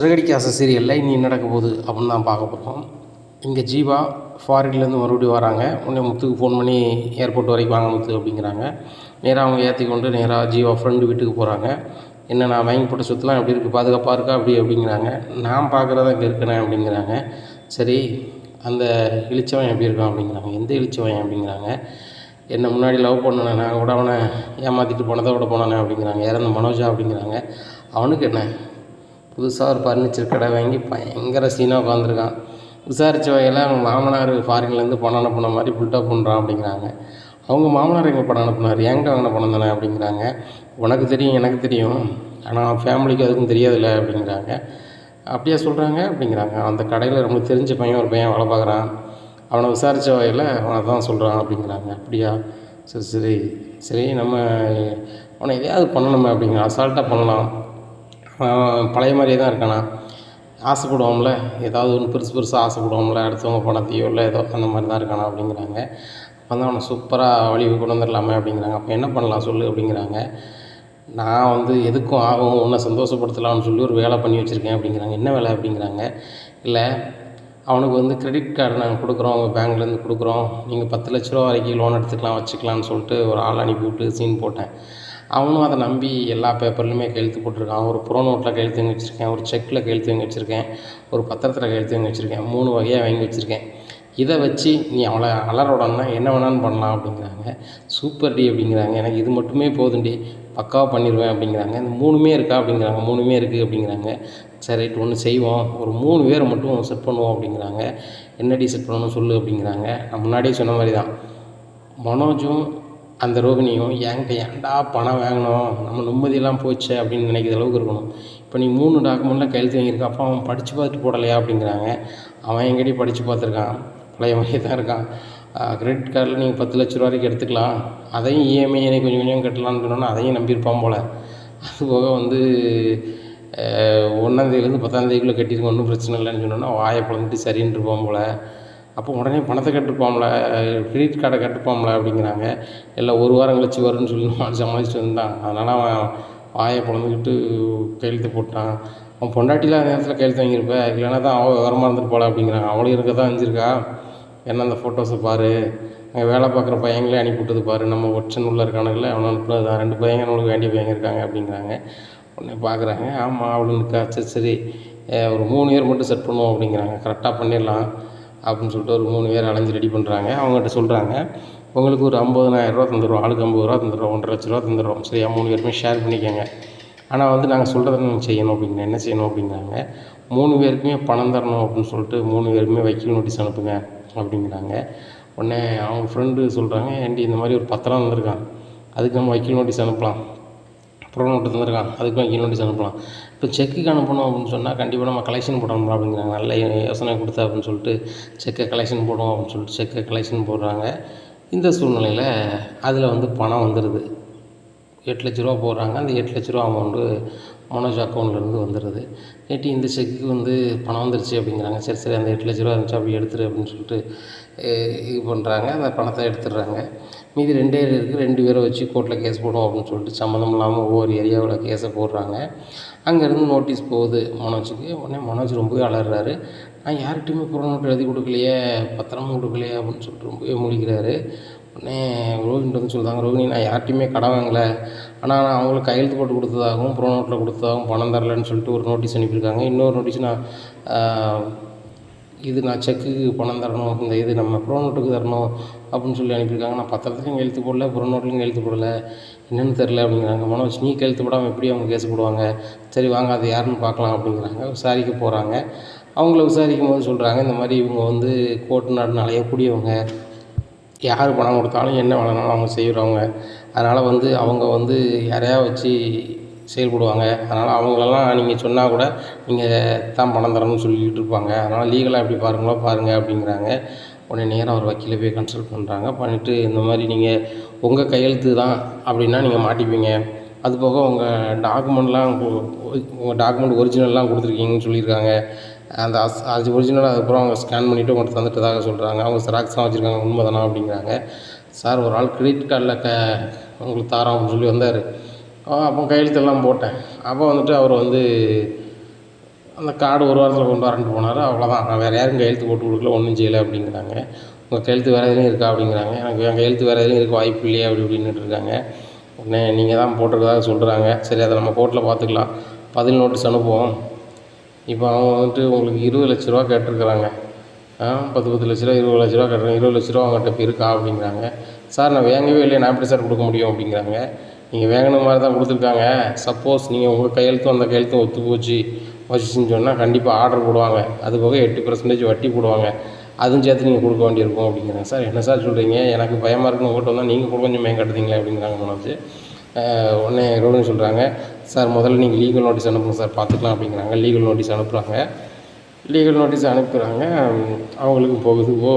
சிறகடிக்க ஆசை சீரியலில் இனி என்ன நடக்க போகுது அப்படின்னு தான் பார்க்க போகிறோம். இங்கே ஜீவா ஃபாரின்லேருந்து மறுபடியும் வராங்க. உடனே முத்துக்கு ஃபோன் பண்ணி ஏர்போர்ட் வரைக்கும் வாங்க முத்து அப்படிங்கிறாங்க. நேராக அவங்க ஏற்றி கொண்டு நேராக ஜீவா ஃப்ரெண்டு வீட்டுக்கு போகிறாங்க. என்ன நான் வாங்கி போட்ட சொத்துலாம் எப்படி இருக்குது, பாதுகாப்பாக இருக்கா அப்படிங்கிறாங்க. நான் பார்க்குறதா இங்கே இருக்கிறேன் அப்படிங்கிறாங்க. சரி, அந்த இளிச்சவன் எப்படி இருக்கான் அப்படிங்கிறாங்க. எந்த இளிச்சவன் அப்படிங்கிறாங்க. என்னை முன்னாடி லவ் பண்ணனே, நான் கூட அவனை ஏமாற்றிட்டு போனதை விட போனானே அப்படிங்கிறாங்க. யார் அந்த மனோஜா அப்படிங்கிறாங்க. அவனுக்கு என்ன, புதுசாக ஒரு ஃபர்னிச்சர் கடை வாங்கி பயங்கர சீனாக உட்காந்துருக்கான். விசாரித்த வகையில் அவங்க மாமனார் ஃபாரின்லேருந்து பணம் அனுப்புன மாதிரி பில்டப் பண்ணுறான் அப்படிங்கிறாங்க. அவங்க மாமனார் எங்கே பணம் அனுப்புனார், என்கிட்ட வாங்கின பணம் தானே அப்படிங்கிறாங்க. உனக்கு தெரியும் எனக்கு தெரியும், ஆனால் ஃபேமிலிக்கு அதுக்கும் தெரியாதில்ல அப்படிங்கிறாங்க. அப்படியே சொல்கிறாங்க அப்படிங்கிறாங்க. அந்த கடையில் நம்மளுக்கு தெரிஞ்ச பையன் ஒரு பையன் வேலை பார்க்குறான், அவனை விசாரித்த வகையில் அவனை தான் சொல்கிறான் அப்படிங்கிறாங்க. அப்படியா, சரி சரி சரி, நம்ம அவனை எதையாவது பண்ணணுமே அப்படிங்கிற அசால்ட்டாக பண்ணலாம். பழைய மாதிரியே தான் இருக்கானா, ஆசைப்படுவோம்ல, ஏதாவது ஒன்று பெருசு பெருசாக ஆசைப்படுவோம்ல, அடுத்தவங்க பணத்தையோ இல்லை ஏதோ அந்த மாதிரி தான் இருக்கானா அப்படிங்கிறாங்க. அப்போ தான் அவனை சூப்பராக வழி கொண்டு வந்துடலாமே அப்படிங்கிறாங்க. அப்போ என்ன பண்ணலாம் சொல்லு அப்படிங்கிறாங்க. நான் எதுக்கும் ஆகும், உன்னை சந்தோஷப்படுத்தலாம்னு சொல்லி ஒரு வேலை பண்ணி வச்சுருக்கேன் அப்படிங்கிறாங்க. என்ன வேலை அப்படிங்கிறாங்க. இல்லை, அவனுக்கு கிரெடிட் கார்டு நாங்கள் கொடுக்குறோம், உங்கள் பேங்க்லேருந்து கொடுக்குறோம், நீங்கள் 10 லட்ச ரூபா வரைக்கும் லோன் எடுத்துக்கலாம் வச்சுக்கலான்னு சொல்லிட்டு ஒரு ஆள் அனுப்பிவிட்டு சீன் போட்டேன். அவனும் அதை நம்பி எல்லா பேப்பர்லையுமே கையெழுத்து போட்டிருக்கான். ஒரு ப்ரோ நோட்டில் கையெழுத்து வாங்கி வச்சுருக்கேன், ஒரு செக்கில் கையெழுத்து வாங்கி வச்சுருக்கேன், ஒரு பத்திரத்தில் கையெழுத்து வாங்கி வச்சுருக்கேன், 3 வகையாக வாங்கி வச்சுருக்கேன். இதை வச்சு நீ அவளை அலறோடனா என்ன வேணான்னு பண்ணலாம் அப்படிங்கிறாங்க. சூப்பர் டி அப்படிங்கிறாங்க. எனக்கு இது மட்டுமே போதும்டி, பக்காவாக பண்ணிடுவேன் அப்படிங்கிறாங்க. இந்த 3மே இருக்கா அப்படிங்கிறாங்க. 3மே இருக்குது அப்படிங்கிறாங்க. சரி ரைட், ஒன்று செய்வோம், ஒரு 3 பேரை மட்டும் செட் பண்ணுவோம் அப்படிங்கிறாங்க. என்னடி செட் பண்ணணும்னு சொல்லு அப்படிங்கிறாங்க. நான் முன்னாடியே சொன்ன மாதிரி தான், மனோஜும் அந்த ரோகிணியும் என்கிட்ட ஏன்டா பணம் வாங்கணும், நம்ம நிம்மதியெல்லாம் போச்சு அப்படின்னு நினைக்கிற அளவுக்கு இருக்கணும். இப்போ நீ 3 டாக்குமெண்ட்டில் கையெழுத்து வாங்கியிருக்க, அப்போ அவன் படித்து பார்த்துட்டு போடலையா அப்படிங்கிறாங்க. அவன் எங்கடி படித்து பார்த்துருக்கான், பழைய மாதிரியே தான் இருக்கான். கிரெடிட் கார்டில் நீங்கள் 10 லட்ச ரூபா வரைக்கும் எடுத்துக்கலாம், அதையும் இஎம்ஐ கொஞ்சம் கொஞ்சம் கட்டலான்னு சொன்னோன்னா அதையும் நம்பியிருப்பான் போல். அதுபோக 1ஆந்தேதியிலேருந்து 10ஆந்தேதிக்குள்ளே கட்டியிருக்கோம், ஒன்றும் பிரச்சனை இல்லைன்னு சொன்னோன்னா வாயை பிளந்துட்டு சரின்னு இருப்பான் போல். அப்போ உடனே பணத்தை கட்டுப்பாம்ல, கிரெடிட் கார்டை கட்டுப்பாம்ல அப்படிங்கிறாங்க. இல்லை, ஒரு வாரம் கழிச்சு வரும்னு சொல்லி சமாளிச்சுட்டு வந்தான். அதனால் அவன் வாயை பிளந்துக்கிட்டு கையெழுத்து போட்டான். அவன் பொண்டாட்டிலாம் அந்த நேரத்தில் கையெழுத்து வாங்கியிருப்ப, இல்லைன்னா தான் அவள் விவரமாக இருந்துட்டு போல அப்படிங்கிறாங்க. அவளும் இருக்க தான் செஞ்சுருக்கா. ஏன்னா அந்த ஃபோட்டோஸை பாரு, அங்கே வேலை பார்க்குற பையங்களே அனுப்பிவிட்டது பாரு, நம்ம ஒற்றன் உள்ள இருக்கானுங்களே அவனை அனுப்புனது தான், 2 பையங்க நம்மளுக்கு வேண்டிய பையங்க இருக்காங்க அப்படிங்கிறாங்க. உடனே பார்க்குறாங்க, ஆமாம் அவளுக்கா, சரி சரி ஒரு 3 பேர் மட்டும் செட் பண்ணுவோம் அப்படிங்கிறாங்க. கரெக்டாக பண்ணிடலாம் அப்படின்னு சொல்லிட்டு ஒரு 3 பேர் அலைஞ்சு ரெடி பண்ணுறாங்க. அவங்ககிட்ட சொல்கிறாங்க, உங்களுக்கு ஒரு 50,000 ரூபா தந்துடுவோம், ஆளுக்கு 50 ரூபா தந்துடுவோம், 1,50,000 ரூபா தந்துடுவோம், சரியா 3 பேருமே ஷேர் பண்ணிக்கோங்க. ஆனால் நாங்கள் சொல்கிறத நீங்கள் செய்யணும் அப்படிங்கிற, என்ன செய்யணும் அப்படிங்கிறாங்க. 3 பேருக்குமே பணம் தரணும் அப்படின்னு சொல்லிட்டு 3 பேருக்குமே வக்கீல் நோட்டீஸ் அனுப்புங்க அப்படிங்கிறாங்க. உடனே அவங்க ஃப்ரெண்டு சொல்கிறாங்க, ஏன்டி இந்த மாதிரி ஒரு பத்திரம் வந்திருக்கான், அதுக்கு நம்ம வக்கீல் நோட்டீஸ் அனுப்பலாம், ப்ரோ நோட்டு தந்திருக்கான், அதுக்கு வக்கீல் நோட்டீஸ் அனுப்பலாம். இப்போ செக்குக்கு அனுப்பணும் அப்படின்னு சொன்னால் கண்டிப்பாக நம்ம கலெக்ஷன் போடணும் அப்படிங்கிறாங்க. நல்ல யோசனை கொடுத்தா அப்படின்னு சொல்லிட்டு செக்கை கலெக்ஷன் போடுவோம் அப்படின்னு சொல்லிட்டு செக்கை கலெக்ஷன் போடுறாங்க. இந்த சூழ்நிலையில் அதில் பணம் வந்துடுது. 8 லட்ச ரூபா போடுறாங்க. அந்த 8 லட்ச ரூபா அமௌண்ட்டு மனோஜ் அக்கௌண்ட்லேருந்து வந்துடுது. கேட்டு இந்த செக்குக்கு பணம் வந்துருச்சு அப்படிங்கிறாங்க. சரி சரி, அந்த 8 லட்ச ரூபா இருந்துச்சு அப்படி எடுத்துரு அப்படின்னு சொல்லிட்டு இது பண்ணுறாங்க. அந்த பணத்தை எடுத்துடுறாங்க. மீதி 2 பேர் இருக்குது, 2 பேரை வச்சு கோர்ட்டில் கேஸ் போடுவோம் அப்படின்னு சொல்லிட்டு சம்மந்தம் இல்லாமல் ஒவ்வொரு ஏரியாவில் கேஸை போடுறாங்க. அங்கேருந்து நோட்டீஸ் போகுது மனோஜுக்கு. உடனே மனோஜ் ரொம்பவே அலறாரு. நான் யார்கிட்டையுமே ப்ரோ நோட்டு எழுதி கொடுக்கலையே, பத்திரமும் கொடுக்கலையே அப்படின்னு சொல்லிட்டு ரொம்பவே முழிக்கிறாரு. உடனே ரோஹிணிட்டு சொல்கிறாங்க, ரோஹிணி நான் யார்கிட்டையுமே கடன் வாங்கலை, ஆனால் நான் அவங்களுக்கு கையெழுத்து போட்டு கொடுத்ததாகவும் ப்ரோ நோட்டில் கொடுத்ததாகவும் பணம் தரலன்னு சொல்லிட்டு ஒரு நோட்டீஸ் அனுப்பியிருக்காங்க. இன்னொரு நோட்டீஸ் நான் செக்குக்கு பணம் தரணும், இந்த இது நம்ம ப்ரோ நோட்டுக்கு தரணும் அப்படின்னு சொல்லி அனுப்பியிருக்காங்க. நான் பத்திரத்துலையும் எழுத்து போடல, ப்ரோ நோட்லையும் எழுத்து போடலை, என்னென்னு தெரில அப்படிங்கிறாங்க. மனோஜ், நீ கையெழுத்து போடாமல் எப்படி அவங்க கேஸ் போடுவாங்க, சரி வாங்க அது யாருன்னு பார்க்கலாம் அப்படிங்கிறாங்க. விசாரிக்க போகிறாங்க. அவங்கள விசாரிக்கும் போது சொல்கிறாங்க, இந்த மாதிரி இவங்க கோர்ட்டு நாடுன்னு அலையக்கூடியவங்க, யார் பணம் கொடுத்தாலும் என்ன வேலைனாலும் அவங்க செய்கிறவங்க, அதனால் அவங்க யாரையா வச்சு செயல்படுவாங்க, அதனால் அவங்களெல்லாம் நீங்கள் சொன்னால் கூட நீங்கள் தான் பணம் தரணும்னு சொல்லிக்கிட்டு இருப்பாங்க, அதனால் லீகலாக எப்படி பாருங்களோ பாருங்கள் அப்படிங்கிறாங்க. உடனே நேராக ஒரு வக்கீலை போய் கன்சல்ட் பண்ணுறாங்க. பண்ணிவிட்டு இந்த மாதிரி நீங்கள் உங்கள் கையெழுத்து தான் அப்படின்னா நீங்கள் மாட்டிப்பீங்க, அதுபோக உங்கள் டாக்குமெண்ட் ஒரிஜினல்லாம் கொடுத்துருக்கீங்கன்னு சொல்லியிருக்காங்க. அந்த அது ஒரிஜினலாக அதுக்கப்புறம் அவங்க ஸ்கேன் பண்ணிவிட்டு உங்கள்கிட்ட தந்துட்டதாக சொல்கிறாங்க. அவங்க ஜெராக்ஸ்லாம் வச்சுருக்காங்க, உண்மை தானா அப்படிங்கிறாங்க. சார், ஒரு ஆள் கிரெடிட் கார்டில் உங்களுக்கு தாரோம் அப்படின்னு சொல்லி வந்தார். அப்போ கையெழுத்தெல்லாம் போட்டேன். அப்போ அவர் அந்த கார்டு ஒரு வாரத்தில் கொண்டு வரேன்ட்டு போனார். அவ்வளோதான், நான் வேறு யாரும் கையெழுத்து போட்டு கொடுக்கல, ஒன்றும் செய்யலை அப்படிங்கிறாங்க. உங்கள் கையெழுத்து வேறு எதுலையும் இருக்கா அப்படிங்கிறாங்க. எனக்கு என் கையெழுத்து வேறு எதுலையும் இருக்க வாய்ப்பு இல்லையே அப்படி இப்படின்னுட்டு இருக்காங்க. உடனே நீங்கள் தான் போட்டிருக்கதாக சொல்கிறாங்க. சரி, அதை நம்ம கோர்ட்டில் பார்த்துக்கலாம், பதில் நோட்டீஸ் அனுப்புவோம். இப்போ அவங்க வந்துட்டு உங்களுக்கு 20 லட்ச ரூபா கேட்டிருக்கிறாங்க. 10 லட்ச ரூபா 20 லட்ச ரூபா கேட்குறேன். 20 லட்ச ரூபா அவங்ககிட்ட இப்போ இருக்கா அப்படிங்கிறாங்க. சார் நான் வாங்கவே இல்லையே, நான் எப்படி சார் கொடுக்க முடியும் அப்படிங்கிறாங்க. நீங்கள் வாங்கின மாதிரி தான் கொடுத்துருக்காங்க. சப்போஸ் நீங்கள் உங்கள் கையெழுத்தும் அந்த கையெழுத்தும் ஒத்து போச்சு வச்சுன்னு சொன்னால் கண்டிப்பாக ஆர்டர் போடுவாங்க. அது போக 8% வட்டி போடுவாங்க. அதுவும் சேர்த்து நீங்கள் கொடுக்க வேண்டியிருக்கும் அப்படிங்கிறாங்க. சார் என்ன சார் சொல்கிறீங்க, எனக்கு பயமாக இருக்குன்னு உங்கள்கிட்ட வந்தால் நீங்கள் கூட கொஞ்சம் மேங்கட்டுறீங்களே அப்படிங்கிறாங்க மனோஜ். உடனே ரோஹினி சொல்கிறாங்க, சார் முதல்ல நீங்கள் லீகல் நோட்டீஸ் அனுப்புங்க சார், பார்த்துக்கலாம் அப்படிங்கிறாங்க. லீகல் நோட்டீஸ் அனுப்புகிறாங்க. லீகல் நோட்டீஸ் அனுப்புகிறாங்க. அவங்களுக்கும் போகுது. ஓ,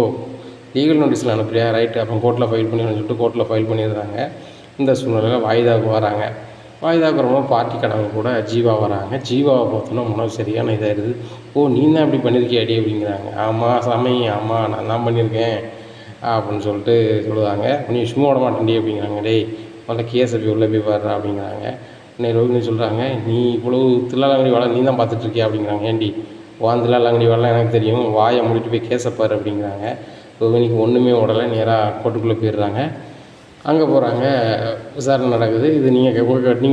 லீகல் நோட்டீஸில் அனுப்புறியா, ரைட்டு, அப்போ கோர்ட்டில் ஃபைல் பண்ணிடுன்னு சொல்லிட்டு கோர்ட்டில் ஃபைல் பண்ணிடுறாங்க. இந்த சூழ்நிலையில் வாய்தாவுக்கு வராங்க. வாய்தாவுக்கு ரொம்ப பார்ட்டி கடவுங்க கூட ஜீவா வராங்க. ஜீவாவை பார்த்தோன்னா மனசு சரியான இதாகிடுது. ஓ, நீ தான் இப்படி பண்ணியிருக்கியாடி அப்படிங்கிறாங்க. ஆமாம் சாமி, ஆமாம் நான் தான் பண்ணியிருக்கேன் அப்படின்னு சொல்லிட்டு சொல்லுவாங்க. நீ சும்மா விட மாட்டேன்டி அப்படிங்கிறாங்க. டேய் முதல்ல கேஸை போய் உள்ளே போய் பாடுறா அப்படிங்கிறாங்க. உடனே ரோஹினி சொல்கிறாங்க, நீ இவ்வளோ தில்லாலங்கடி வேலை நீ தான் பார்த்துட்ருக்கியா அப்படிங்கிறாங்க. ஏண்டி உன் தில்லாலங்கடி வேலை எனக்கு தெரியும், வாயை மூடிட்டு போய் கேஸை பாரு அப்படிங்கிறாங்க. ரோஹினிக்கு ஒன்றுமே உடலை, நேராக கோர்ட்டுக்குள்ளே போயிடுறாங்க. அங்கே போகிறாங்க, விசாரணை நடக்குது. இது நீங்கள்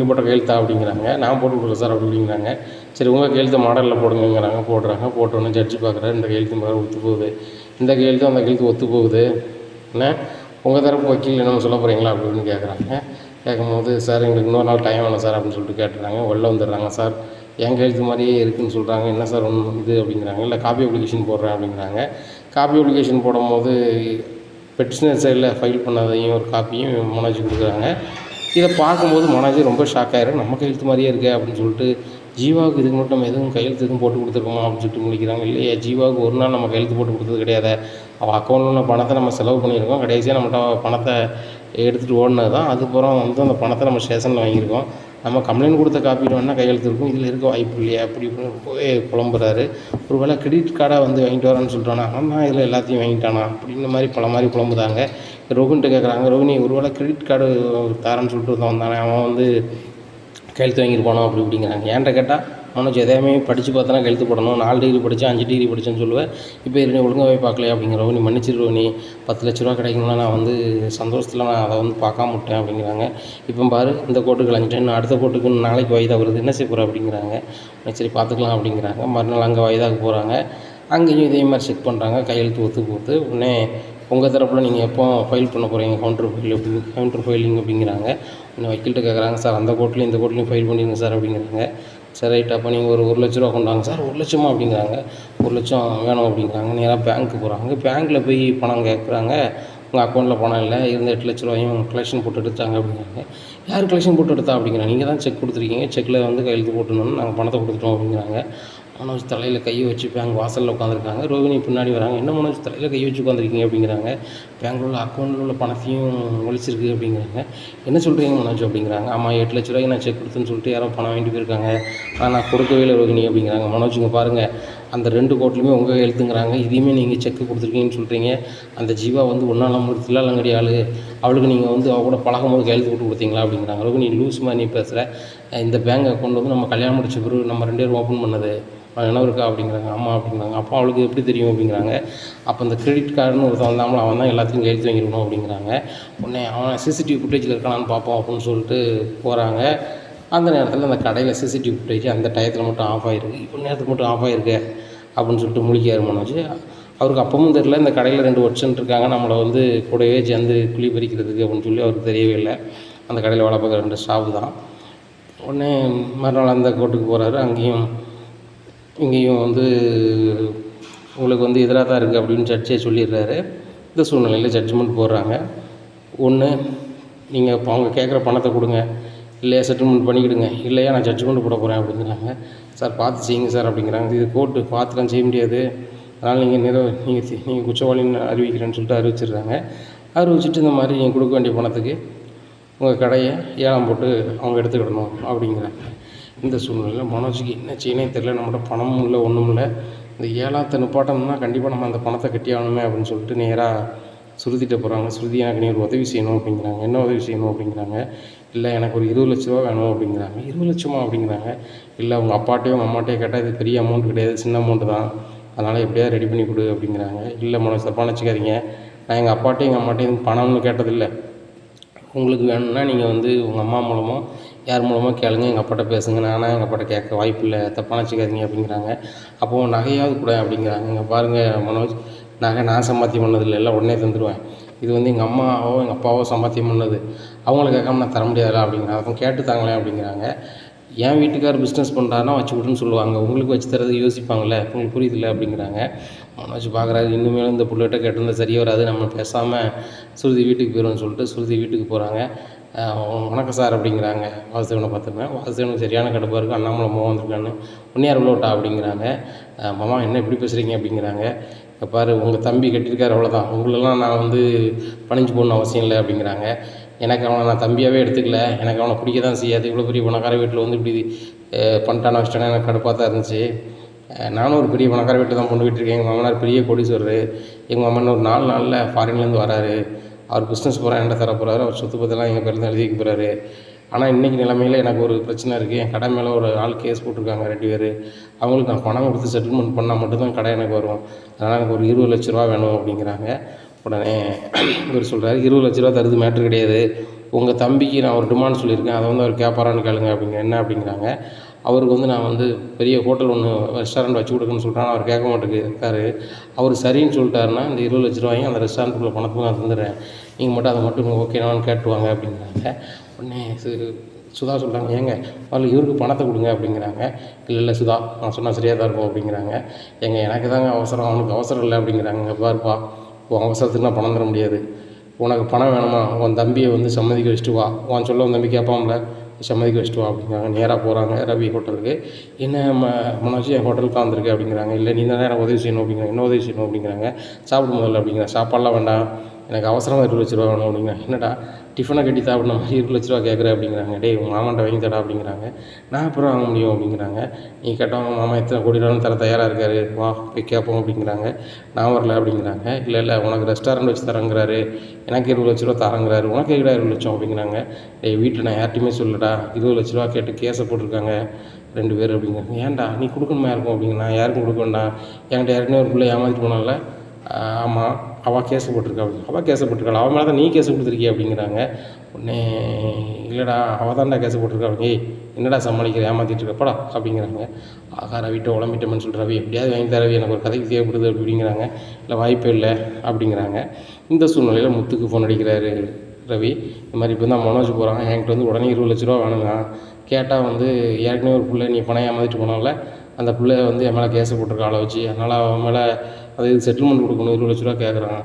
போட்ட கையெழுத்தா அப்படிங்கிறாங்க. நான் போட்டு கொடுக்குறேன் சார் அப்படிங்கிறாங்க. சரி, உங்கள் கையெழுத்தை மாடலில் போடுங்கிறாங்க. போட்டோன்னே ஜட்ஜி பார்க்குறாரு, இந்த கையெழுத்து மாதிரி ஒத்து போகுது, இந்த கையெழுத்தும் அந்த கையெழுத்து ஒத்து போகுது, என்ன உங்கள் தரப்பு வக்கீல் என்ன சொல்ல போகிறீங்களா அப்படின்னு கேட்குறாங்க. கேட்கும்போது, சார் எங்களுக்கு இன்னொரு நாள் டைம் வேணும் சார் அப்படின்னு சொல்லிட்டு கேட்டுறாங்க. வெளில வந்துடுறாங்க. சார் என் கையெழுத்து மாதிரியே இருக்குதுன்னு சொல்கிறாங்க, என்ன சார் ஒன்று இது அப்படிங்கிறாங்க. இல்லை காப்பி அப்ளிகேஷன் போடுறேன் அப்படிங்கிறாங்க. காப்பி அப்ளிகேஷன் போடும்போது பெட்டிஷனர் சைடில் ஃபைல் பண்ணதையும் ஒரு காப்பியும் மனோஜ் கொடுக்குறாங்க. இதை பார்க்கும்போது மனோஜ் ரொம்ப ஷாக் ஆகிடும். நம்ம கையெழுத்து மாதிரியே இருக்கே அப்படின்னு சொல்லிட்டு, ஜீவாவுக்கு இதுக்கு மட்டும் நம்ம எதுவும் கையெழுத்து எதுவும் போட்டு கொடுத்துருக்கோமா அப்படின்னு சொல்லிட்டு முடிக்கிறாங்க. இல்லையா, ஜீவாவுக்கு ஒரு நாள் நம்ம கையெழுத்து போட்டு கொடுத்தது கிடையாது. அவள் அக்கௌண்ட்டில் உள்ள பணத்தை நம்ம செலவு பண்ணியிருக்கோம். கடைசியாக நம்மகிட்ட பணத்தை எடுத்துகிட்டு ஓடினது தான். அதுக்கப்புறம் வந்து அந்த பணத்தை நம்ம ஸ்டேஷனில் வாங்கியிருக்கோம். நம்ம கம்ப்ளைண்ட் கொடுத்த காப்பீடு வேணால் கையெழுத்து இருக்கும், இதில் இருக்க வாய்ப்பு இல்லையா அப்படி இப்படின்னு போய் புலம்புறாரு. ஒரு வேளை கிரெடிட் கார்டாக வந்து வாங்கிட்டு வரான்னு சொல்லிட்டானா, ஆனால் இதில் எல்லாத்தையும் வாங்கிட்டானா அப்படின்ற மாதிரி பல மாதிரி புலம்புதாங்க. ரோஹின்கிட்ட கேட்குறாங்க, ரோஹினி ஒரு வேளை கிரெடிட் கார்டு தரேன்னு சொல்லிட்டு வந்தானே, அவன் வந்து கையெழுத்து வாங்கியிருப்பானோ அப்படி இப்படிங்கிறாங்க. ஏன்ட்ட கேட்டால் மனோஜ் எதையுமே படித்து பார்த்தனா கையெழுத்து போடணும், 4 டிகிரி படித்தேன் 5 டிகிரி படித்தேன்னு சொல்லுவேன். இப்போ இதில் ஒழுங்காகவே பார்க்கலையா அப்படிங்கிற. ரோஹினி மன்னிச்சிரு ரோஹினி, 10 லட்ச ரூபா கிடைக்கணும்னா நான் வந்து சந்தோஷத்தில் நான் அதை வந்து பார்க்காம விட்டேன் அப்படிங்கிறாங்க. இப்போ பாரு, இந்த கோர்ட்டுக்கு கலைஞ்சிட்டேன், இன்னும் அடுத்த கோர்ட்டுக்கு நாளைக்கு வாய்தா வருது, என்ன செய்ய போகிற அப்படிங்கிறாங்க. சரி பார்த்துக்கலாம் அப்படிங்கிறாங்க. மறுநாள் அங்கே வாய்தாவுக்கு போகிறாங்க. அங்கேயும் இதே மாதிரி செக் பண்ணுறாங்க, கையெழுத்து ஒத்து போகுது. உடனே உங்கள் தரப்பில் நீங்கள் எப்போ ஃபைல் பண்ண போகிறீங்க கவுண்டர் ஃபைலிங் அப்படிங்கிறாங்க. உடனே வக்கீல்கிட்ட கேட்குறாங்க, சார் அந்த கோர்ட்லேயும் இந்த கோர்ட்லேயும் ஃபைல் பண்ணிடுங்க சார் அப்படிங்கிறாங்க. சரி ரைட், அப்போ நீங்கள் ஒரு 1 லட்ச ரூபா கொண்டாங்க சார். 1 லட்சமா அப்படிங்கிறாங்க. 1 லட்சம் வேணும் அப்படிங்கிறாங்க. நேராக பேங்க்கு போகிறாங்க. பேங்க்கில் போய் பணம் கேட்குறாங்க. உங்கள் அக்கௌண்ட்டில் பணம் இல்லை, இருந்த 8 லட்ச ரூபாயும் கலெக்ஷன் போட்டு எடுத்தாங்க அப்படிங்கிறாங்க. யார் கலெக்ஷன் போட்டு எடுத்தா அப்படிங்கிறாங்க. நீங்கள் தான் செக் கொடுத்துருக்கீங்க, செக்கில் வந்து கையெழுத்து போட்டுருந்தோன்னு நாங்கள் பணத்தை கொடுத்துட்டோம் அப்படிங்கிறாங்க. மனோஜ் தலையில் கையை வச்சு பேங்க் வாசலில் உட்காந்துருக்காங்க. ரோஹினி பின்னாடி வராங்க. என்ன மனோஜ் தலையில் கையை வச்சு உட்காந்துருக்கீங்க அப்படிங்கிறாங்க. பேங்கில் உள்ள அக்கௌண்ட்டில் உள்ள பணத்தையும் ஒழிச்சிருக்கு அப்படிங்கிறாங்க. என்ன சொல்கிறீங்க மனோஜ் அப்படிங்கிறாங்க. ஆமாம், 8 லட்ச ரூபாய்க்கு நான் செக் கொடுத்தேன்னு சொல்லிட்டு யாரோ பணம் வாங்கிட்டு போயிருக்காங்க, ஆனால் நான் கொடுக்கவே இல்லை ரோஹினி அப்படிங்கிறாங்க. மனோஜுங்க பாருங்கள், அந்த 2 கோர்ட்லையுமே உங்கள் கையெழுத்துங்கிறாங்க, இதையுமே நீங்கள் செக்கு கொடுத்துருக்கீங்கன்னு சொல்கிறீங்க. அந்த ஜீவா வந்து ஒன்றால் நம்ம தில்லாலங்கடி ஆள், அவளுக்கு நீங்கள் வந்து அவள் கூட பழகும்போது கையெழுத்து போட்டு கொடுத்தீங்களா அப்படிங்கிறாங்க. ரோஹினி லூஸ் மாதிரி நீ பேசுகிற, இந்த பேங்க் அக்கௌண்ட் வந்து நம்ம கல்யாணம் முடிச்ச பிறகு நம்ம 2 பேரும் ஓப்பன் பண்ணது, என்ன இருக்கா அப்படிங்கிறாங்க. ஆமாம் அப்படிங்கிறாங்க. அப்போ அவளுக்கு எப்படி தெரியும் அப்படிங்கிறாங்க. அப்போ இந்த கிரெடிட் கார்டுன்னு ஒருத்தன் வந்தாமல் அவன் தான் எல்லாத்தையும் கையெழுத்து வாங்கிருக்கணும் அப்படிங்கிறாங்க. உடனே அவன் சிசிடிவி ஃபுட்டேஜில் இருக்கானான்னு பார்ப்போம் அப்படின்னு சொல்லிட்டு போகிறாங்க. அந்த நேரத்தில் அந்த கடையில் சிசிடிவி ஃபுட்டேஜ் அந்த டயத்தில் மட்டும் ஆஃப் ஆகிருக்கு. இப்போ நேரத்துக்கு மட்டும் ஆஃப் ஆகிருக்கு அப்படின்னு சொல்லிட்டு முழிக்காரு மனோஜ். அவருக்கு அப்பவும் தெரியல, இந்த கடையில் 2 ஒர்க்ஷன் இருக்காங்க, நம்மளை வந்து கூடவே சேர்ந்து குழி பறிக்கிறதுக்கு அப்படின்னு சொல்லி அவருக்கு தெரியவே இல்லை. அந்த கடையில் வேலை பார்க்குற 2 ஸ்டாஃப் தான். உடனே மறுநாள் அந்த கோர்ட்டுக்கு போகிறாரு. அங்கேயும் இங்கேயும் வந்து உங்களுக்கு வந்து எதிராக தான் இருக்குது அப்படின்னு ஜட்ஜே சொல்லிடுறாரு. இந்த சூழ்நிலையில் ஜட்ஜ்மெண்ட் போடுறாங்க. ஒன்று, நீங்கள் இப்போ அவங்க கேட்குற பணத்தை கொடுங்க, இல்லையா செட்டில்மெண்ட் பண்ணிக்கிடுங்க, இல்லையா நான் ஜட்ஜ்மெண்ட் போட போகிறேன் அப்படிங்கிறாங்க. சார் பார்த்து செய்யுங்க சார் அப்படிங்கிறாங்க. இது கோர்ட்டு பார்த்துலாம் செய்ய முடியாது, அதனால் நீங்கள் குற்றவாளின்னு அறிவிக்கிறேன்னு சொல்லிட்டு அறிவிச்சிடுறாங்க. அறிவிச்சிட்டு இந்த மாதிரி நீங்கள் கொடுக்க வேண்டிய பணத்துக்கு உங்கள் கடையை ஏலம் போட்டு அவங்க எடுத்துக்கிடணும் அப்படிங்கிறாங்க. இந்த சூழ்நிலையில் மனோஜுக்கு என்ன செய்யனே தெரியல. நம்மகிட்ட பணமும் இல்லை, ஒன்றும் இல்லை. இந்த ஏலத்தை நிப்பாட்டணும்னா கண்டிப்பாக நம்ம அந்த பணத்தை கட்டி ஆகணுமே அப்படின்னு சொல்லிட்டு நேராக ஸ்ருதிகிட்ட போகிறாங்க. ஸ்ருதி, எனக்கு நீ ஒரு உதவி செய்யணும் அப்படிங்கிறாங்க. என்ன உதவி செய்யணும் அப்படிங்கிறாங்க. இல்லை எனக்கு ஒரு 20 லட்ச ரூபா வேணும் அப்படிங்கிறாங்க. 20 லட்சமா அப்படிங்கிறாங்க. இல்லை உங்கள் அப்பாட்டையும் உங்கள் அம்மாட்டையும் கேட்டால் இது பெரிய அமௌண்ட் கிடையாது, சின்ன அமௌண்ட்டு தான், அதனால் எப்படியாவது ரெடி பண்ணி கொடு அப்படிங்கிறாங்க. இல்லை மனோஜ் தப்பாக நினச்சிக்காதீங்க, நான் எங்கள் அப்பாட்டையும் எங்கள் அம்மாட்டையும் பணம்னு கேட்டதில்லை. உங்களுக்கு வேணும்னா நீங்கள் வந்து உங்கள் அம்மா மூலமோ யார் மூலமாக கேளுங்க, எங்கள் அப்பாட்ட பேசுங்க, நானாக எங்கள் அப்பாட்ட கேட்க வாய்ப்பு இல்லை, தப்பாக நினச்சிக்காதீங்க அப்படிங்கிறாங்க. அப்போது நகையாவது கூட அப்படிங்கிறாங்க. இங்கே பாருங்கள் மனோஜ், நகை நான் சம்பாத்தியம் பண்ணதில்லை, எல்லாம் உடனே தந்துடுவேன். இது வந்து எங்கள் அம்மாவோ எங்கள் அப்பாவோ சம்பாத்தியம் பண்ணது, அவங்கள கேட்காம நான் தர முடியாதுல்ல அப்படிங்கிறாங்க. அப்போ கேட்டு தாங்களேன் அப்படிங்கிறாங்க. என் வீட்டுக்கார் பிஸ்னஸ் பண்ணுறாருன்னா வச்சு விடுன்னு சொல்லுவாங்க, உங்களுக்கு வச்சு தரது யோசிப்பாங்கள்ல, உங்களுக்கு புரியுதில்ல அப்படிங்கிறாங்க. மனோஜ் பார்க்குறாரு, இனிமேலும் இந்த பிள்ளைகிட்ட கேட்டிருந்தா சரியாக வராது, நம்ம பேசாமல் சுருதி வீட்டுக்கு போயிடுவோம்னு சொல்லிட்டு சுருதி வீட்டுக்கு போகிறாங்க. வணக்கம் சார் அப்படிங்கிறாங்க. வாசுதேவனை பார்த்துருந்தேன். வாசுதேவனுக்கு சரியான கடுப்பாக இருக்குது, அண்ணாமலை மோகம் வந்திருக்கான்னு. உன்னையார் உள்ளோட்டா அப்படிங்கிறாங்க. மாமா என்ன இப்படி பேசுகிறீங்க அப்படிங்கிறாங்க. பாரு உங்கள் தம்பி கட்டியிருக்காரு, அவ்வளோதான், உங்களெல்லாம் நான் வந்து பணிஞ்சு போடணும் அவசியம் இல்லை அப்படிங்கிறாங்க. எனக்கு அவனை நான் தம்பியாகவே எடுத்துக்கல, எனக்கு அவனை பிடிக்க தான் செய்யாது, இவ்வளோ பெரிய பணக்கார வீட்டில் வந்து இப்படி பண்ணிட்டான வச்சிட்டானே எனக்கு கடுப்பாக தான் இருந்துச்சு. நானும் ஒரு பெரிய பணக்கார வீட்டில் தான் பொண்ணு விட்டுருக்கேன், எங்கள் மாமனார் பெரிய கோடீஸ்வரர், எங்கள் மாமன் ஒரு 4 நாளில் ஃபாரின்லேருந்து வராரு, அவர் பிஸ்னஸ் பூரா என்கிட்ட தர போகிறாரு, அவர் சொத்து பத்தெல்லாம் எங்கள் பேர் தான் எழுதி வைக்க போகிறாரு. ஆனால் இன்றைக்கி நிலைமையில் எனக்கு ஒரு பிரச்சனை இருக்குது, என் கடை மேலே ஒரு ஆள் கேஸ் போட்டிருக்காங்க 2 பேர், அவங்களுக்கு நான் பணம் கொடுத்து செட்டில்மெண்ட் பண்ணால் மட்டும்தான் கடை எனக்கு வரும், அதனால் எனக்கு ஒரு 20 லட்ச ரூபா வேணும் அப்படிங்கிறாங்க. உடனே இவர் சொல்கிறாரு, 20 லட்ச ரூபா தருது மேட்ரு கிடையாது, உங்கள் தம்பிக்கு நான் ஒரு டிமாண்ட் சொல்லியிருக்கேன், அதை வந்து அவர் கேட்பாரான்னு கேளுங்க அப்படிங்க. என்ன அப்படிங்கிறாங்க. அவருக்கு வந்து நான் வந்து பெரிய ஹோட்டல் ஒன்று ரெஸ்டாரண்ட் வச்சு கொடுக்குன்னு சொல்கிறேன், அவர் கேட்க மாட்டேங்கிறாரு. அவர் சரின்னு சொல்லிட்டாருன்னா இந்த 20 லட்ச ரூபாயும் அந்த ரெஸ்டாரண்ட்டுக்குள்ள பணத்துக்கு நான் தந்துடுறேன், நீங்கள் மட்டும் அதை மட்டும் ஓகேனான்னு கேட்டுவாங்க அப்படிங்கிறாங்க. உடனே சுதா சொல்கிறாங்க, ஏங்க அதில் இவருக்கு பணத்தை கொடுங்க அப்படிங்கிறாங்க. இல்லை சுதா, நான் சொன்னால் சரியாக தான் இருக்கும் அப்படிங்கிறாங்க. எனக்கு தாங்க அவசரம், அவனுக்கு அவசரம் இல்லை அப்படிங்கிறாங்க. பாருப்பா, உன் அவசரத்துக்கு நான் பணம் தர முடியாது, உனக்கு பணம் வேணுமா உன் தம்பியை வந்து சம்மதிக்க வச்சுட்டு வா, உன் சொல்ல உன் தம்பி கேட்பான்ல, சம்மதிக்க வச்சுட்டு வா அப்படிங்கிறாங்க. நேராக போகிறாங்க ரவி ஹோட்டலுக்கு. என்ன மனோஜ் என் ஹோட்டலுக்கு தான் வந்திருக்கு அப்படிங்கிறாங்க. இல்லை நீ தானே எனக்கு உதவி செய்யணும் அப்படிங்கிறாங்க. என்ன உதவி செய்யணும் அப்படிங்கிறாங்க. சாப்பிடும் முதல்ல அப்படிங்கிறாங்க. சாப்பாடெலாம் வேண்டாம், எனக்கு அவசரமாக 20 லட்ச ரூபா வேணும் அப்படிங்கிறாங்க. என்னடா டிஃபனை கட்டி சாப்பிட்ற மாதிரி 20 லட்ச ரூபா கேட்குறேன் அப்படிங்கிறாங்க. டேய் உங்கள் மாமான்ட்ட வாங்கி தடா அப்படிங்கிறாங்க. நான் அப்புறம் வாங்க முடியும் அப்படிங்கிறாங்க. நீ கேட்டவங்க மாமா எத்தனை கோடி ரூபான்னு தர தயாராக இருக்காரு, வா போய் கேட்போம் அப்படிங்கிறாங்க. நான் வரல அப்படிங்கிறாங்க. இல்லை உனக்கு ரெஸ்டாரண்ட் வச்சு தரங்கிறாரு, எனக்கு 20 லட்ச ரூபா தரங்கிறாரு, உனக்கு எங்கடா 20 லட்சம் அப்படிங்கிறாங்க. டேய் வீட்டில் நான் யார்ட்டையுமே சொல்லடா, 20 லட்ச ரூபா கேட்டு கேஸை போட்டிருக்காங்க 2 பேர் அப்படிங்கிறாங்க. ஏன்டா நீ கொடுக்கணுமா இருக்கும் அப்படிங்க. நான் யாருக்கும் கொடுக்க வேண்டாம், என்கிட்ட யாருக்குமே ஒரு பிள்ளை ஏமாற்றிட்டு போனால. ஆமாம், அவள் கேஸை போட்டிருக்கா அப்படின்னு. அவள் கேஸை போட்டிருக்காள், அவன் மேலே தான் நீ கேஸை கொடுத்துருக்கிய அப்படிங்கிறாங்க. உடனே இல்லைடா அவள் தான்டா கேஸை போட்டிருக்கா. ஏய் என்னடா சமாளிக்கிற, ஏமாற்றிட்டு இருக்கப்படா அப்படிங்கிறாங்க. ஆகா ரவிட்ட உடம்பிட்டோம்னு சொல்கிற, ரவி எப்படியாவது வாங்கி தர ரவி, எனக்கு ஒரு கதைக்கு தேவைப்படுது அப்படிங்கிறாங்க. இல்லை வாய்ப்பே இல்லை அப்படிங்கிறாங்க. இந்த சூழ்நிலையில் முத்துக்கு ஃபோன் அடிக்கிறாரு ரவி. இந்த மாதிரி இப்போ தான் மனோஜ் போகிறாங்க, என்கிட்ட வந்து உடனே 20 லட்ச ரூபா வேணுங்க. கேட்டால் வந்து ஏற்கனவே ஒரு பிள்ளை நீ பணம் ஏமாற்றிட்டு போனால, அந்த பிள்ளை வந்து என் மேலே கேஸை போட்டிருக்க ஆளை வச்சு, அதனால் அவன் மேலே அது செட்டில்மெண்ட் கொடுக்கணும், 20 லட்ச ரூபா கேட்குறான்,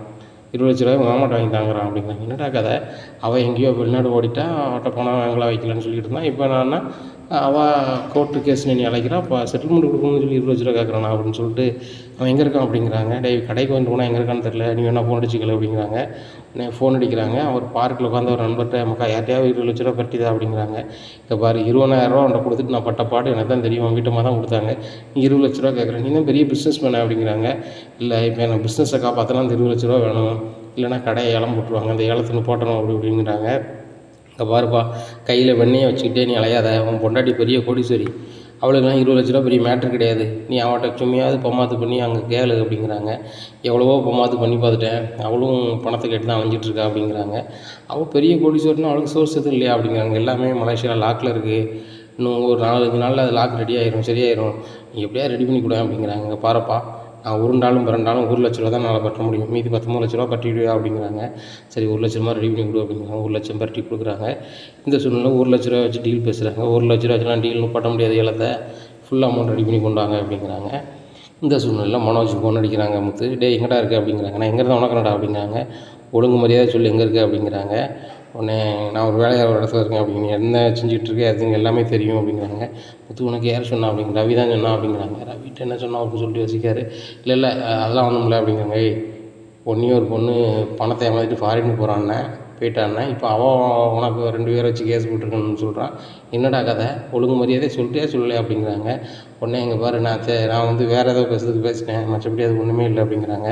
20 லட்ச ரூபாய் மாமாட்ட வாங்கி தாங்கிறான் அப்படிங்கிறாங்க. என்னடா கதை, அவள் எங்கேயோ வெளிநாடு ஓடிட்டா, அவட்ட பணம் வாங்கலாம் வைக்கலான்னு சொல்லிட்டு இருந்தான், இப்போ என்னன்னா அவள் கோர்ட்டு கேஸ் நீ அழைக்கிறான், இப்போ செட்டில்மெண்ட் கொடுக்கணும்னு சொல்லி 20 லட்ச ரூபா கேட்குறானா அப்படின்னு சொல்லிட்டு அவன் எங்கே இருக்கான் அப்படிங்கிறாங்க. டேய் கடைக்கு வந்து போனால் எங்கே இருக்கான்னு தெரில, நீ வேணா ஃபோன் அடிச்சிக்கல அப்படிங்கிறாங்க. உடனே ஃபோன் அடிக்கிறாங்க. அவர் பார்க்கில் உட்காந்து ஒரு நண்பர்கிட்ட மக்கா யார்ட்டையாவது 20 லட்ச ரூபா பட்டிதா அப்படிங்கிறாங்க. இப்போ பாரு 20,000 ரூபா அவன்கிட்ட கொடுத்துட்டு நான் பட்ட பாடு எனக்கு தான் தெரியும், அவன் வீட்டமாக தான் கொடுத்தாங்க, நீ 20 லட்ச ரூபா கேட்குறேன், நீ தான் பெரிய பிஸ்னஸ் மேனே அப்படிங்கிறாங்க. இல்லை இப்போ எனக்கு பிஸ்னஸை காப்பாற்றலாம் அந்த 20 லட்ச ரூபா வேணும், இல்லைனா கடையை ஏலம் போட்டுருவாங்க, அந்த ஏலத்துக்கு போட்டணும் அப்படிங்கிறாங்க. இங்கே பாருப்பா, கையில் வெண்ணையை வச்சுக்கிட்டே நீ அலையாத, உன் பொண்டாட்டி பெரிய கோடீஸ்வரி, அவளுக்குலாம் 20 லட்ச ரூபா பெரிய மேட்ரு கிடையாது, நீ அவன்கிட்ட சும்மையாவது பொம்மாத்து பண்ணி அங்கே கேளு அப்படிங்கிறாங்க. எவ்வளவோ பொம்மாத்து பண்ணி பார்த்துட்டேன், அவளும் பணத்தை கேட்டு தான் அலைஞ்சிட்ருக்கா அப்படிங்கிறாங்க. அவள் பெரிய கோடீஸ்வரனா, அவளுக்கு சோர்ஸ் எதுவும் இல்லையா அப்படிங்கிறாங்க. எல்லாமே மலேசியாவில் லாக்கில் இருக்குது, இன்னும் ஒரு 4-5 நாளில் அது லாக் ரெடி ஆயிரும், சரியாயிரும், நீ எப்படியா ரெடி பண்ணி கொடு அப்படிங்கிறாங்க. இங்கே பாருப்பா, நான் உருண்டாலும் பிறண்டாலும் 1 லட்ச ரூபா தான் என்னால் பற்ற முடியும், மீதி 19 லட்ச ரூபா பற்றிவிடுவா அப்படிங்கிறாங்க. சரி 1 லட்ச ரூபா ரெடி பண்ணி கொடு அப்படிங்கிறாங்க. 1 லட்சம் பற்றி கொடுக்குறாங்க. இந்த சூழ்நிலை 1 லட்ச ரூபா வச்சு டீல் பேசுகிறாங்க. 1 லட்ச ரூபா வச்சுலாம் டீல் பண்ண முடியாது, ஏலத்தை ஃபுல் அமௌண்ட் ரெடி பண்ணி கொண்டு வாங்க அப்படிங்கிறாங்க. இந்த சூழ்நிலையில் மனோஜ் ஃபோன் அடிக்கிறாங்க. முத்து, டே எங்கடா இருக்குது அப்படிங்கிறாங்க. நான் எங்கே இருந்தால் உனக்குனடா அப்படிங்கிறாங்க. ஒழுங்கு மரியாதை சொல்லி எங்கே இருக்குது அப்படிங்கிறாங்க. உடனே நான் ஒரு வேலையாக ஒரு இடத்துல இருக்கேன் அப்படிங்க, என்ன செஞ்சுட்டு இருக்கேன் அதுங்க எல்லாமே தெரியும் அப்படிங்கிறாங்க. முத்து உனக்கு யார் சொன்னா அப்படிங்க. ரவி தான் சொன்னான் அப்படிங்கிறாங்க. ரவிட்ட என்ன சொன்னா அப்படின்னு சொல்லிட்டு யோசிக்காரு. இல்லை அதெல்லாம் ஒன்றும் இல்லை அப்படிங்கிறாங்க. பொண்ணையும் ஒரு பொண்ணு பணத்தை ஏமாற்றிட்டு ஃபாரின் போகிறான்னே போயிட்டான்னே, இப்போ அவன் உனக்கு 2 பேரை வச்சு கேஸ் போட்டிருக்கணும்னு சொல்கிறான், என்னடா கதை, ஒழுங்கு மரியாதை சொல்லிட்டே சொல்லலை அப்படிங்கிறாங்க. உடனே இங்கே பாரு, நான் வந்து வேறு ஏதோ பேசுறதுக்கு பேசினேன், மற்றபடி அது ஒன்றுமே இல்லை அப்படிங்கிறாங்க.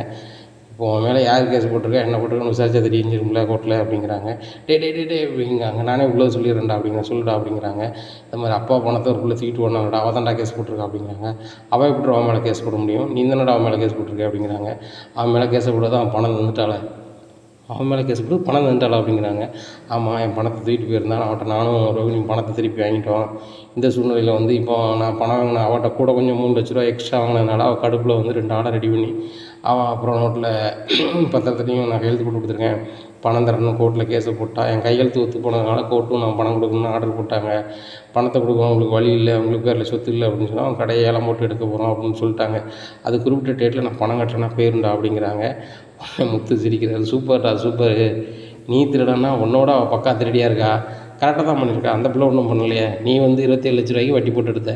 இப்போ உன் மேலே யார் கேஸ் போட்டிருக்கா என்ன போட்டிருக்கான்னு விசாரிச்சா தெரிஞ்சிருக்கும்ல கோர்ட்டில் அப்படிங்கிறாங்க. டே அப்படிங்காங்க. நானே உள்ளே சொல்லிடுறேன்டா அப்படிங்கிற சொல்லுடா அப்படிங்கிறாங்க. இந்த மாதிரி அப்பா பணத்தை ஒரு பிள்ளை தூக்கிட்டு ஓடனாடா அவள் தான்டா கேஸ் போட்டிருக்கா அப்படிங்கிறாங்க. அவள் எப்படி அவன் மேலே கேஸ் போட முடியும், நீ தானடா அவன் மேலே கேஸ் போட்டிருக்க அப்படிங்கிறாங்க. அவன் மேலே கேஸை போடாத அவன் பணம் தந்துட்டாள, அவன் மேலே கேஸ் போட்டு பணம் தந்துட்டாளா அப்படிங்கிறாங்க. ஆமாம், என் பணத்தை தூக்கிட்டு போயிருந்தான், அவன்கிட்ட நானும் ரோகிணி பணத்தை திருப்பி வாங்கிட்டோம். இந்த சூழ்நிலையில் வந்து இப்போ நான் பணம் வாங்கினேன், அவட்ட கூட கொஞ்சம் 3 லட்ச ரூபா எக்ஸ்ட்ரா வாங்கினதுனால அவள் கடுப்பில் வந்து 2 ஆர்டர் ரெடி பண்ணி அவன் அப்புறம் நோட்டில் பத்திரத்துலையும் நான் கையெழுத்து போட்டு கொடுத்துருக்கேன், பணம் தரணும் கோர்ட்டில் கேஸை போட்டால் என் கையெழுத்து ஒத்து போனதுனால கோர்ட்டும் நான் பணம் கொடுக்கணும்னு ஆர்டர் போட்டாங்க. பணத்தை கொடுக்க அவங்களுக்கு வழி இல்லை, அவங்களுக்கு பேரில் சொத்து இல்லை அப்படின்னு சொன்னால் அவன் கடையை ஏலம் போட்டு எடுக்க போகிறோம் அப்படின்னு சொல்லிட்டாங்க. அது குறிப்பிட்ட டேட்டில் நான் பணம் கட்டுறேன்னா போயிருண்டா அப்படிங்கிறாங்க. முத்து சிரிக்கிறாரு. சூப்பர்டா சூப்பரு, நீ திருடனா உன்னோட அவள் பக்கா திருடியாக இருக்கா, கரெக்டாக தான் பண்ணியிருக்கா. அந்த பிள்ளை ஒன்றும் பண்ணலையே, நீ வந்து 27 லட்ச ரூபாய்க்கு வட்டி போட்டு எடுத்த,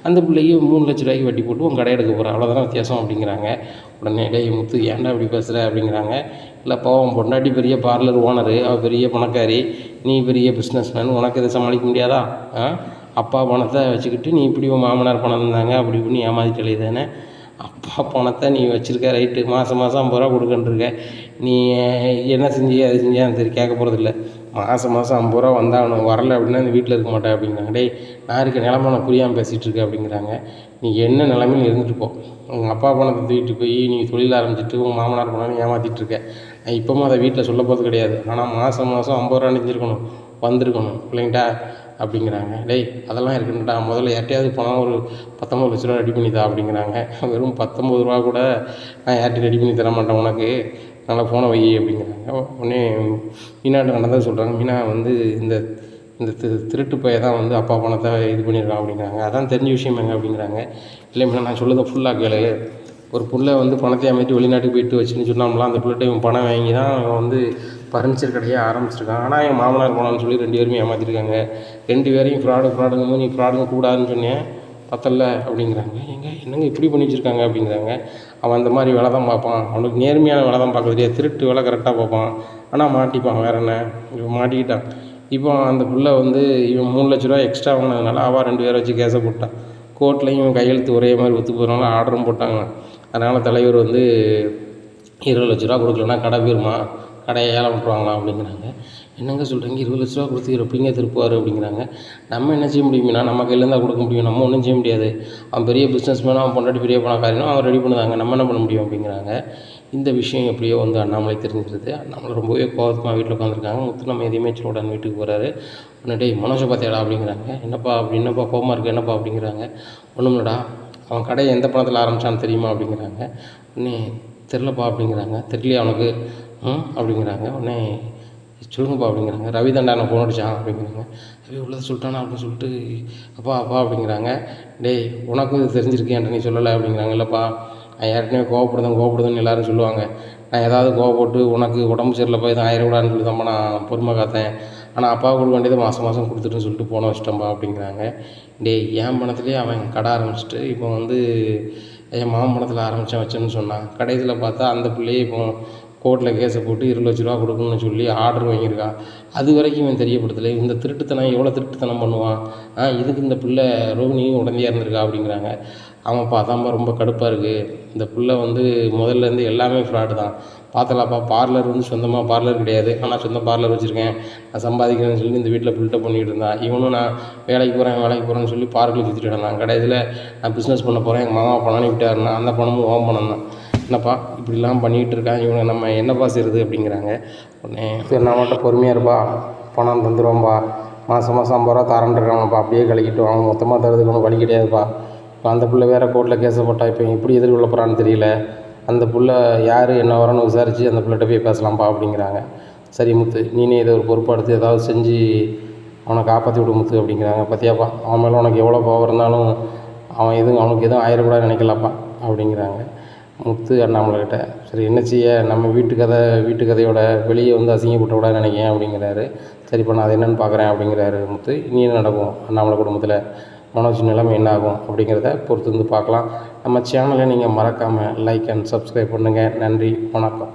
அந்த பிள்ளைக்கு 3 லட்ச ரூபாய்க்கு வட்டி போட்டு உன் கடை எடுக்க போகிற, அவ்வளோதானே வித்தியாசம் அப்படிங்கிறாங்க. உடனே டேய் முத்து ஏன்டா இப்படி பேசுகிற அப்படிங்கிறாங்க. இல்லைப்பா உன் பொண்டாட்டி பெரிய பார்லர் ஓனரு, அவள் பெரிய பணக்காரி, நீ பெரிய பிஸ்னஸ் மேன், உனக்கு இதை சமாளிக்க முடியாதா? அப்பா பணத்தை வச்சுக்கிட்டு நீ இப்படி உன் மாமனார் பணம் இருந்தாங்க அப்படி இப்படி ஏமாத்திட்டே தானே, அப்பா பணத்தை நீ வச்சுருக்க ரைட்டு, மாதம் 50 ரூபா கொடுக்கன்ட்ருக்க, நீ என்ன செஞ்சியா அது செஞ்சான்னு தெரியும் கேட்க போகிறதில்ல, மாதம் 50 ரூபா வந்தாகணும், வரலை அப்படின்னா இந்த வீட்டில் இருக்க மாட்டேன் அப்படிங்கிறாங்க. டேய் நான் இருக்க நிலமை நான் புரியாமல் பேசிகிட்டு இருக்கேன் அப்படிங்கிறாங்க. நீ என்ன நிலமையில் இருந்துட்டு போ, உங்கள் அப்பா பணத்தை தூக்கிட்டு போய் நீ தொழில் ஆரம்பிச்சிட்டு உங்கள் மாமனார் பணம்னு ஏமாற்றிட்டு இருக்க, நான் இப்போவும் அதை வீட்டில் சொல்ல போகிறது கிடையாது, ஆனால் மாதம் 50 ரூபா நெஞ்சிருக்கணும் வந்திருக்கணும் இல்லைங்கடா அப்படிங்கிறாங்க. டேய் அதெல்லாம் இருக்குன்னுடா, முதல்ல யார்ட்டையாவது பணம் ஒரு 19 லட்ச ரூபா ரெடி பண்ணித்தா அப்படிங்கிறாங்க. வெறும் 19 ரூபா கூட நான் யார்ட்டையும் ரெடி பண்ணி தர மாட்டேன் உனக்கு, நல்லா ஃபோனை வை அப்படிங்கிறாங்க. உடனே மீனாட்ட நடந்தது சொல்கிறாங்க. மீனா வந்து இந்த இந்த திருட்டு பையன் தான் வந்து அப்பா பணத்தை இது பண்ணியிருக்கான் அப்படிங்கிறாங்க. அதான் தெரிஞ்ச விஷயமேங்க அப்படிங்கிறாங்க. இல்லை மீனா நான் சொல்லதை ஃபுல்லாக கேளு, ஒரு புள்ள வந்து பணத்தை ஏமாற்றி வெளிநாட்டுக்கு போயிட்டு வச்சுன்னு சொன்னாம்லாம், அந்த பிள்ளைகிட்ட இவன் பணம் வாங்கி தான் இவன் வந்து ஃபர்னிச்சர் கடையே ஆரம்பிச்சிருக்கான். ஆனால் என் மாமனார் பணம்னு சொல்லி 2 பேருமே ஏமாற்றிருக்காங்க. 2 பேரையும் ஃப்ராடுங்கும்போது நீ ஃப்ராடுங்க கூடாதுன்னு சொன்னேன் பத்தல அப்படிங்கிறாங்க. என்னங்க இப்படி பண்ணி வச்சுருக்காங்க அப்படிங்கிறாங்க. அவன் அந்த மாதிரி வேலை தான் பார்ப்பான், அவனுக்கு நேர்மையான வேலை தான் பார்க்க தெரியாது, திருட்டு வேலை கரெக்டாக பார்ப்பான், ஆனால் மாட்டிப்பான், வேறு என்ன இவன் மாட்டிக்கிட்டான். இப்போ அந்த பிள்ளை வந்து இவன் 3 லட்ச ரூபா எக்ஸ்ட்ரா வாங்கினதுனால அவள் 2 பேரை வச்சு கேஸை போட்டான். கோர்ட்லேயும் இவன் கையெழுத்து ஒரே மாதிரி ஒத்து போகிறனால ஆர்டரும் போட்டாங்க. அதனால் தலைவர் வந்து 20 லட்ச ரூபா கொடுக்கலன்னா கடை போயிருமா, கடையை ஏலம் விட்டுருவாங்களாம் அப்படிங்கிறாங்க. என்னங்க சொல்கிறீங்க, 20 லட்ச ரூபா கொடுத்து எப்படிங்க திருப்புவார் அப்படிங்கிறாங்க. நம்ம என்ன செய்ய முடியும்னா நம்ம கையில் தான் கொடுக்க முடியும், நம்ம ஒன்றும் செய்ய முடியாது. அவன் பெரிய பிஸ்னஸ் மேனும் அவன் பொண்டாட்டி பெரிய பணக்காரனும் அவன் ரெடி பண்ணுதாங்க, நம்ம என்ன பண்ண முடியும் அப்படிங்கிறாங்க. இந்த விஷயம் எப்படியோ வந்து அண்ணாமலை தெரிஞ்சிருது. அண்ணாமலை ரொம்பவே கோபமாக வீட்டில் உட்காந்துருக்காங்க. முத்து நம்ம எதையுமே சொல்லக்கூடாதுன்னு வீட்டுக்கு போகிறாரு. உடனே டேய் மனோஜை பார்த்தியாடா அப்படிங்கிறாங்க. என்னப்பா அப்படி என்னப்பா கோபமாக இருக்குது என்னப்பா அப்படிங்கிறாங்க. ஒன்றும் இல்லைடா, அவன் கடையை எந்த பணத்தில் ஆரம்பித்தான்னு தெரியுமா அப்படிங்கிறாங்க. உடனே தெரிலப்பா அப்படிங்கிறாங்க. தெரியலையா அவனுக்கு அப்படிங்கிறாங்க. உடனே சொல்லுங்கப்பா அப்படிங்கிறாங்க. ரவி தாண்டா நான் ஃபோன் அடித்தான் அப்படிங்கிறாங்க. ரவி உள்ளதை சொல்லிட்டானா அப்படின்னு சொல்லிட்டு அப்பா அப்படிங்கிறாங்க. டேய் உனக்கும் இது தெரிஞ்சிருக்கு என்கிட்ட நீ சொல்லலை அப்படிங்கிறாங்க. இல்லைப்பா நான் ஏற்கனவே கோவப்படுதுன்னு எல்லோரும் சொல்லுவாங்க, நான் ஏதாவது கோவப்பட்டு உனக்கு உடம்பு சரியில்லைப்பா எதுவும் ஆயிடக்கூடாதுன்னு சொல்லி தான்ப்பா நான் பொறுமை காத்தேன், ஆனால் அப்பா கொடுக்க வேண்டியதை மாதம் கொடுத்துட்டுன்னு சொல்லிட்டு போன வச்சிட்டேன்ப்பா அப்படிங்கிறாங்க. டேய் என் பணத்துலேயே அவன் கடை ஆரம்பிச்சிட்டு இப்போ வந்து என் மாமன் பணத்தில் வச்சேன்னு சொன்னான். கடைசியில் பார்த்தா அந்த பிள்ளையே இப்போ கோர்ட்டில் கேஸை போட்டு 20 லட்ச ரூபா கொடுக்கணும்னு சொல்லி ஆர்டர் வாங்கியிருக்கான். அது வரைக்கும் இவன் தெரியப்படுத்தலை. இந்த திருட்டுத்தனம் எவ்வளோ திருட்டுத்தனம் பண்ணுவான், இதுக்கு இந்த பிள்ளை ரோகிணியும் உடந்தையாக இருந்திருக்கா அப்படிங்கிறாங்க. அவன் பார்த்தாம்பா ரொம்ப கடுப்பாக இருக்குது, இந்த பிள்ளை வந்து முதல்லேருந்து எல்லாமே ஃப்ராடு தான், பார்த்தலாப்பா பார்லர் வந்து சொந்தமாக பார்லர் கிடையாது, ஆனால் சொந்த பார்லர் வச்சுருக்கேன், நான் சம்பாதிக்கிறேன்னு சொல்லி இந்த வீட்டில் பில்டப் பண்ணிகிட்டு இருந்தான். இவனும் நான் வேலைக்கு போகிறேன்னு சொல்லி பார்க்கில் சுற்றிட்டு இருந்தான். கடைசியில் நான் பிஸ்னஸ் பண்ண போகிறேன், எங்கள் மாமா பணம் விட்டாருன்னா அந்த பணமும் ஓன் பணம் தான், என்னப்பா இப்படிலாம் பண்ணிகிட்டு இருக்கான் இவனை நம்ம என்னப்பா செய்கிறது அப்படிங்கிறாங்க. உடனே சரி நான் மட்டும் பொறுமையாக இருப்பா, பணம் தந்துடுவோம்பா, மாதம் 50 ரூபா தரேன்ருக்காங்கப்பா, அப்படியே கழிக்கிட்டு வாங்க, மொத்தமாக தரதுக்கு ஒன்றும் வழி கிடையாதுப்பா, இப்போ அந்த பிள்ளை வேறு கோர்ட்டில் கேஸை போட்டால் இப்போ எப்படி எதிர்கொள்ள போகிறான்னு தெரியல, அந்த பிள்ளை யார் என்ன வரன்னு விசாரித்து அந்த பிள்ளைகிட்ட போய் பேசலாம்ப்பா அப்படிங்கிறாங்க. சரி முத்து, நீனே இதை ஒரு பொறுப்பாக எடுத்து ஏதாவது செஞ்சு அவனை காப்பாற்றி விடு முத்து அப்படிங்கிறாங்க. பார்த்தியாப்பா அவன் மேலே உனக்கு எவ்வளோ கோவம் இருந்தாலும் அவனுக்கு எதுவும் ஆயிடக்கூடாதுன்னு நினைக்கலாப்பா அப்படிங்கிறாங்க முத்து அண்ணாமலைகிட்ட. சரி என்ன செய்ய, நம்ம வீட்டு கதையோட வெளியே வந்து அசிங்கப்பட்டக்கூடாதுன்னு நினைக்கிறேன் அப்படிங்கிறாரு. சரிப்பா நான் அது என்னென்னு பார்க்குறேன் அப்படிங்கிறாரு முத்து. இனி என்ன நடக்கும் அண்ணாமலை குடும்பத்தில், மனோஜ் நிலைமை என்ன ஆகும் அப்படிங்கிறத பொறுத்து வந்து பார்க்கலாம். நம்ம சேனலை நீங்கள் மறக்காமல் லைக் அண்ட் சப்ஸ்கிரைப் பண்ணுங்கள். நன்றி, வணக்கம்.